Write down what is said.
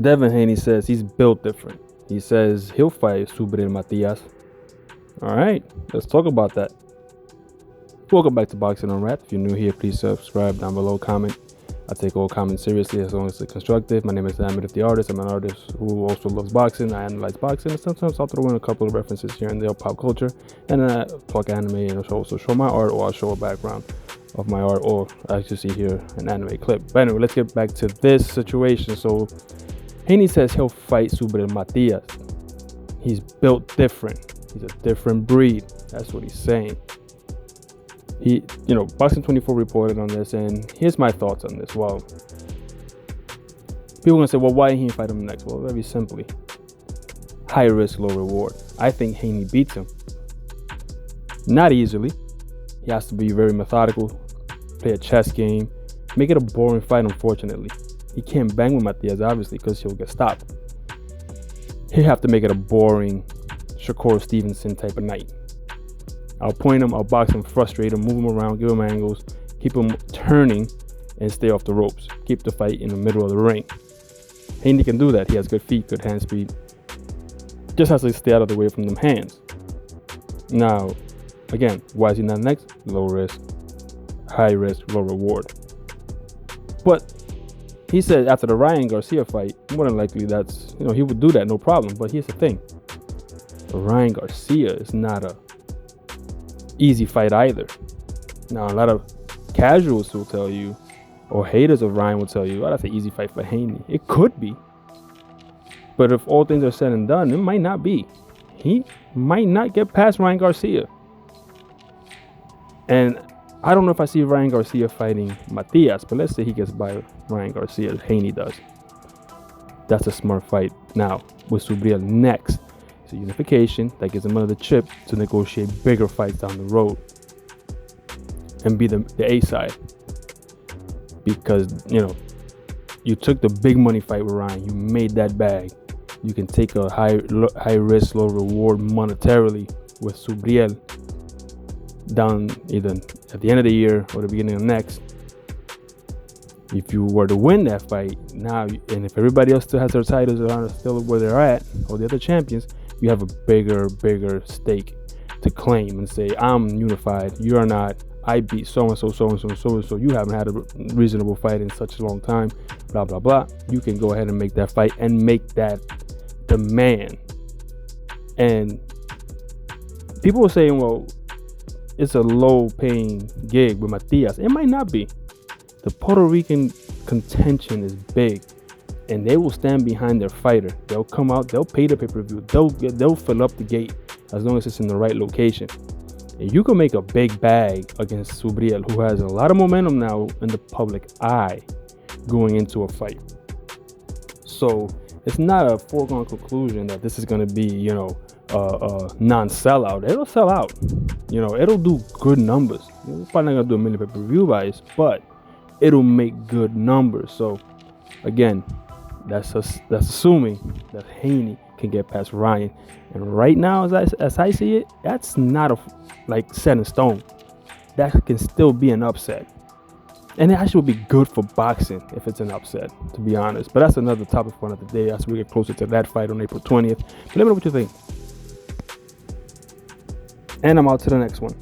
Devin Haney says he's built different. He says he'll fight Subriel Matias. All right, let's talk about that. Welcome back to Boxing Unwrapped. If you're new here, please subscribe down below, comment. I take all comments seriously as long as it's constructive. My name is Ahmed the Artist. I'm an artist who also loves boxing. I analyze boxing, and sometimes I'll throw in a couple of references here and there, pop culture, and talk anime, and also show my art, or I'll show a background of my art, or as you see here, an anime clip. But anyway, let's get back to this situation. So Haney says he'll fight Subriel Matias. He's built different. He's a different breed. That's what he's saying. Boxing 24 reported on this, and here's my thoughts on this. Well, people are gonna say, well, why didn't he fight him next? Well, very simply, high risk, low reward. I think Haney beats him. Not easily. He has to be very methodical, play a chess game, make it a boring fight, unfortunately. He can't bang with Matias, obviously, because he'll get stopped. He'll have to make it a boring Shakur Stevenson type of night. I'll point him, I'll box him, frustrate him, move him around, give him angles, keep him turning, and stay off the ropes. Keep the fight in the middle of the ring. Haney can do that. He has good feet, good hand speed. Just has to stay out of the way from them hands. Now, again, why is he not next? Low risk, high risk, low reward. But he said after the Ryan Garcia fight, more than likely that's, he would do that, no problem. But here's the thing. Ryan Garcia is not a easy fight either. Now, a lot of casuals will tell you, or haters of Ryan will tell you, oh, that's an easy fight for Haney. It could be. But if all things are said and done, it might not be. He might not get past Ryan Garcia. And I don't know if I see Ryan Garcia fighting Matias, but let's say he gets by Ryan Garcia, Haney does. That's a smart fight. Now, with Subriel next, it's a unification that gives him another chip to negotiate bigger fights down the road and be the A side. Because, you took the big money fight with Ryan. You made that bag. You can take a high risk, low reward monetarily with Subriel down either at the end of the year or the beginning of next. If you were to win that fight now, and if everybody else still has their titles and are still where they're at, or the other champions, you have a bigger stake to claim and say, I'm unified, you are not, I beat so-and-so, so-and-so, so-and-so, you haven't had a reasonable fight in such a long time, blah, blah, blah. You can go ahead and make that fight and make that demand. And people were saying, well, it's a low-paying gig with Matias. It might not be. The Puerto Rican contention is big, and they will stand behind their fighter. They'll come out, they'll pay the pay-per-view, they'll fill up the gate as long as it's in the right location. And you can make a big bag against Subriel, who has a lot of momentum now in the public eye going into a fight. So it's not a foregone conclusion that this is going to be, a non-sellout. It'll sell out. It'll do good numbers. It's probably not going to do a million pay-per-view buys, but it'll make good numbers. So again, that's assuming that Haney can get past Ryan. And right now, as I see it, that's not set in stone. That can still be an upset. And it actually would be good for boxing if it's an upset, to be honest. But that's another topic for another day as we get closer to that fight on April 20th. But let me know what you think. And I'm out to the next one.